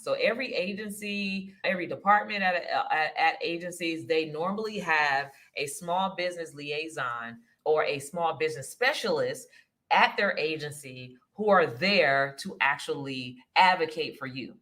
So every agency, every department at agencies, they normally have a small business liaison or a small business specialist at their agency who are there to actually advocate for you.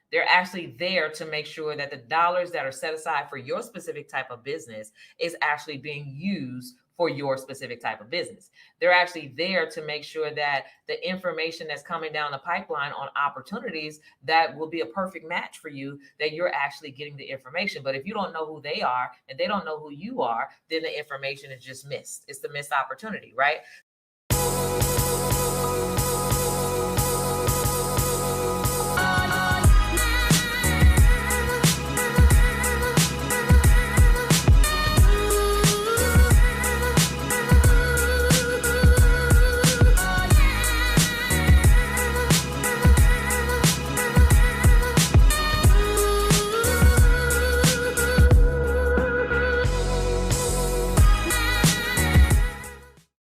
They're actually there to make sure that the dollars that are set aside for your specific type of business is actually being used for your specific type of business. They're actually there to make sure that the information that's coming down the pipeline on opportunities that will be a perfect match for you, that you're actually getting the information. But if you don't know who they are and they don't know who you are, then the information is just missed. It's the missed opportunity, right?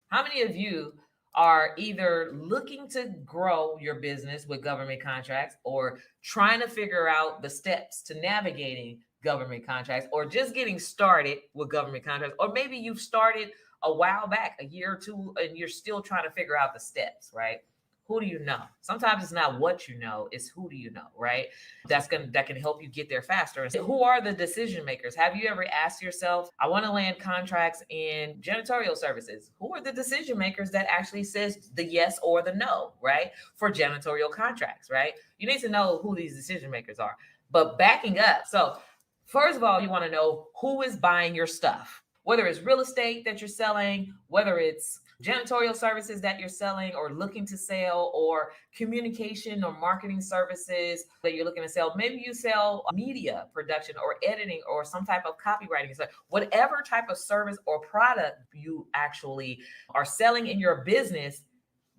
How many of you are either looking to grow your business with government contracts or trying to figure out the steps to navigating government contracts, or just getting started with government contracts? Or maybe you've started a while back, a year or two, and you're still trying to figure out the steps, right? Who do you know? Sometimes it's not what you know, it's who do you know, right? That can help you get there faster. Who are the decision makers? Have you ever asked yourself, I want to land contracts in janitorial services? Who are the decision makers that actually says the yes or the no, right? For janitorial contracts, right? You need to know who these decision makers are. But backing up, so first of all, you want to know who is buying your stuff, whether it's real estate that you're selling, whether it's janitorial services that you're selling or looking to sell, or communication or marketing services that you're looking to sell. Maybe you sell media production or editing or some type of copywriting. So whatever type of service or product you actually are selling in your business,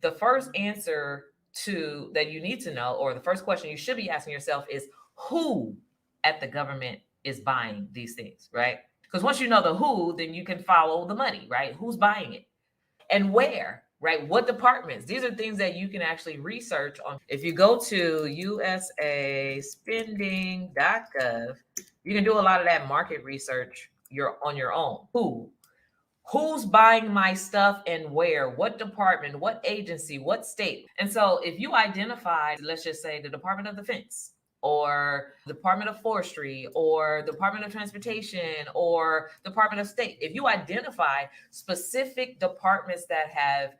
the first answer to that you need to know, or the first question you should be asking yourself, is who at the government is buying these things, right? Because once you know the who, then you can follow the money, right? Who's buying it? And where, right? What departments? These are things that you can actually research on. If you go to usaspending.gov, you can do a lot of that market research on your own. Who's buying my stuff and where? What department? What agency? What state? And so if you identify, let's just say the Department of Defense, or Department of Forestry, or Department of Transportation, or Department of State. If you identify specific departments that have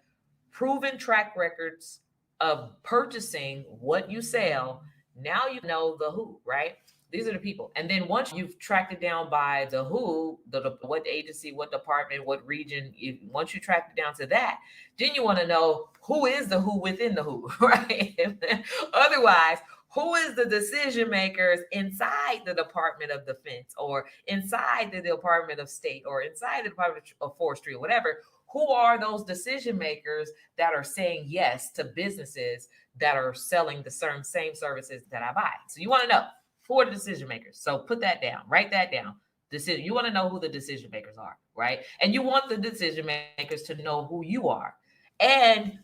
proven track records of purchasing what you sell, now you know the who, right? These are the people. And then once you've tracked it down by the who, what agency, what department, what region, once you track it down to that, then you want to know who is the who within the who, right? Otherwise, who is the decision makers inside the Department of Defense, or inside the Department of State, or inside the Department of Forestry, or whatever? Who are those decision makers that are saying yes to businesses that are selling the same services that I buy? So you want to know who are the decision makers. So put that down, write that down. You want to know who the decision makers are, right? And you want the decision makers to know who you are. And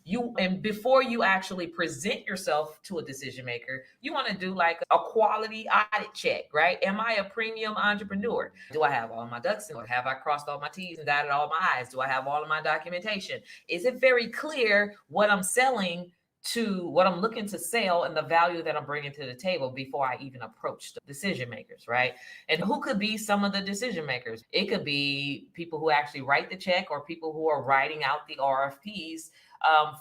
before you actually present yourself to a decision maker, you want to do like a quality audit check, right? Am I a premium entrepreneur? Do I have all my ducks in order? Have I crossed all my T's and dotted all my I's? Do I have all of my documentation? Is it very clear what I'm selling, to what I'm looking to sell, and the value that I'm bringing to the table before I even approach the decision makers, right? And who could be some of the decision makers? It could be people who actually write the check, or people who are writing out the RFPs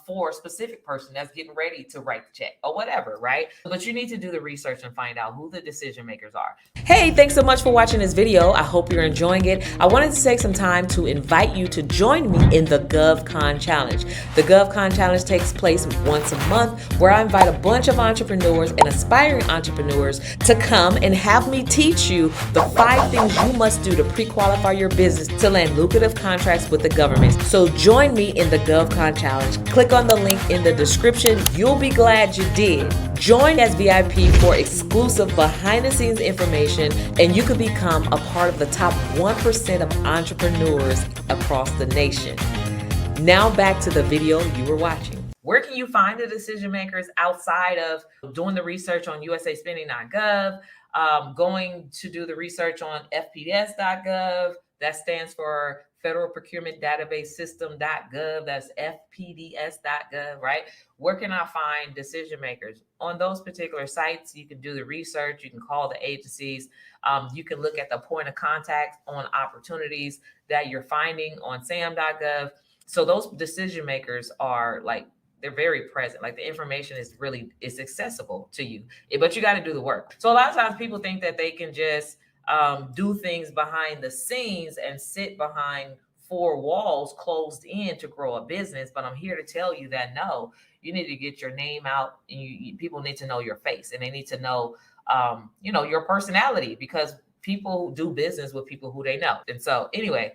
for a specific person that's getting ready to write the check or whatever, right? But you need to do the research and find out who the decision makers are. Hey, thanks so much for watching this video. I hope you're enjoying it. I wanted to take some time to invite you to join me in the Gov Con Challenge. The Gov Con Challenge takes place once a month, where I invite a bunch of entrepreneurs and aspiring entrepreneurs to come and have me teach you the 5 things you must do to pre-qualify your business to land lucrative contracts with the government. So join me in the Gov Con Challenge. Click on the link in the description. You'll be glad you did. Join as VIP for exclusive behind-the-scenes information, and you could become a part of the top 1% of entrepreneurs across the nation. Now back to the video you were watching. Where can you find the decision makers outside of doing the research on usaspending.gov, going to do the research on fpds.gov? That stands for Federal Procurement Database System.gov. That's fpds.gov, right? Where can I find decision makers? On those particular sites, you can do the research. You can call the agencies. You can look at the point of contact on opportunities that you're finding on sam.gov. So those decision makers are like, they're very present. Like the information is accessible to you, but you got to do the work. So a lot of times people think that they can just do things behind the scenes and sit behind four walls closed in to grow a business. But I'm here to tell you that no, you need to get your name out, and people need to know your face, and they need to know, your personality, because people do business with people who they know. And so anyway,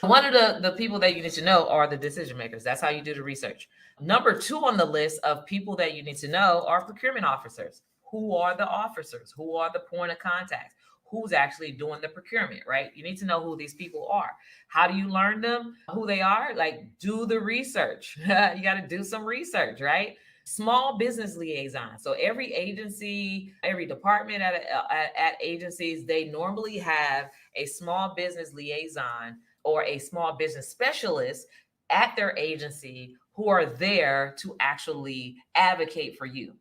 one of the people that you need to know are the decision makers. That's how you do the research. Number 2 on the list of people that you need to know are procurement officers. Who are the officers? Who are the point of contacts? Who's actually doing the procurement, right? You need to know who these people are. How do you learn them, who they are? Like, do the research. You got to do some research, right? Small business liaison. So every agency, every department at agencies, they normally have a small business liaison or a small business specialist at their agency who are there to actually advocate for you.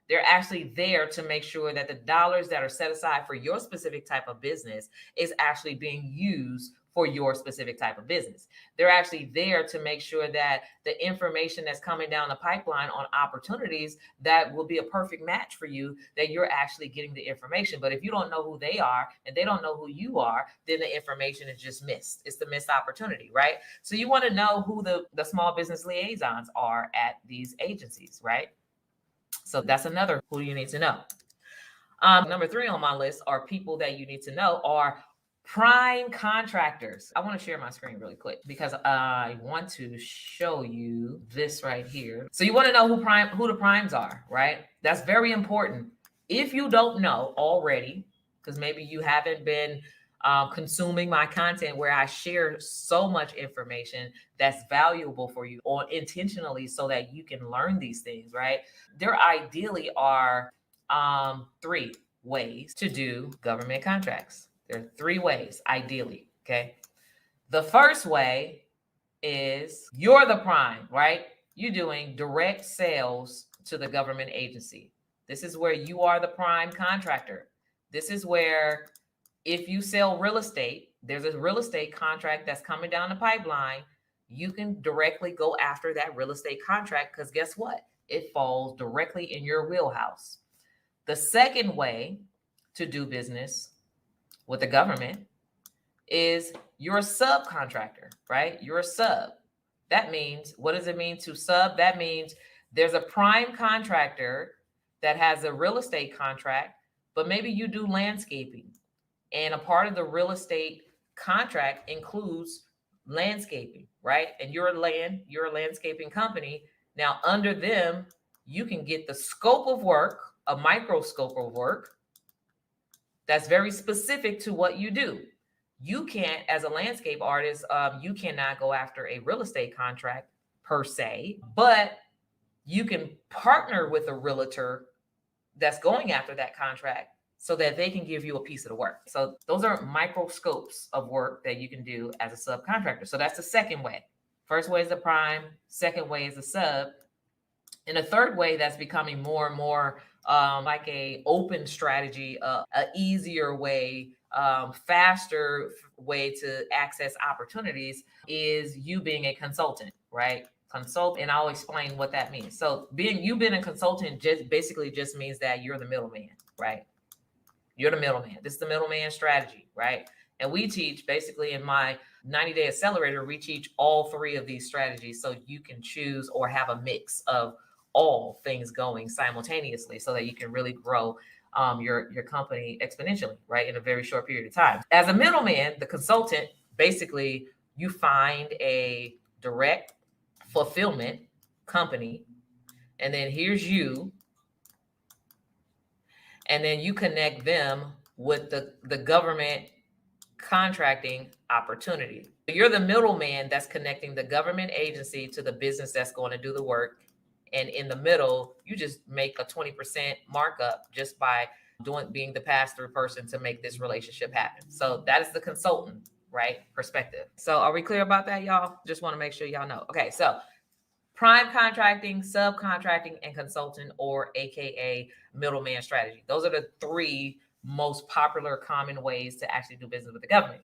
They're actually there to make sure that the dollars that are set aside for your specific type of business is actually being used for your specific type of business. They're actually there to make sure that the information that's coming down the pipeline on opportunities that will be a perfect match for you, that you're actually getting the information. But if you don't know who they are and they don't know who you are, then the information is just missed. It's the missed opportunity, right? So you want to know who the small business liaisons are at these agencies, right? So that's another who you need to know. Number 3 on my list are people that you need to know are prime contractors. I want to share my screen really quick because I want to show you this right here. So you want to know who the primes are, right? That's very important. If you don't know already, because maybe you haven't been consuming my content where I share so much information that's valuable for you or intentionally so that you can learn these things, right? There ideally are 3 ways to do government contracts. There are 3 ways, ideally, okay? The first way is you're the prime, right? You're doing direct sales to the government agency. This is where you are the prime contractor. This is where if you sell real estate, there's a real estate contract that's coming down the pipeline. You can directly go after that real estate contract because guess what? It falls directly in your wheelhouse. The second way to do business with the government is you're a subcontractor, right? You're a sub. That means, what does it mean to sub? That means there's a prime contractor that has a real estate contract, but maybe you do landscaping. And a part of the real estate contract includes landscaping, right? And you're a landscaping company. Now, under them, you can get the scope of work, a micro scope of work, that's very specific to what you do. You can't, as a landscape artist, you cannot go after a real estate contract per se, but you can partner with a realtor that's going after that contract so that they can give you a piece of the work. So those are micro scopes of work that you can do as a subcontractor. So that's the second way. First way is the prime. Second way is the sub. And the third way that's becoming more and more like a open strategy, a easier way, faster way to access opportunities is you being a consultant, right? Consult, and I'll explain what that means. So you being a consultant just basically just means that you're the middleman, right? You're the middleman. This is the middleman strategy, right? And we teach basically in my 90-day accelerator, we teach all 3 of these strategies so you can choose or have a mix of all things going simultaneously so that you can really grow your company exponentially, right, in a very short period of time. As a middleman, the consultant, basically you find a direct fulfillment company, and then here's you, and then you connect them with the government contracting opportunity. You're the middleman that's connecting the government agency to the business that's going to do the work. And in the middle, you just make a 20% markup just by being the pass-through person to make this relationship happen. So that is the consultant, right, perspective. So are we clear about that, y'all? Just want to make sure y'all know. Okay, so prime contracting, subcontracting, and consultant, or AKA middleman strategy. Those are the three most popular common ways to actually do business with the government.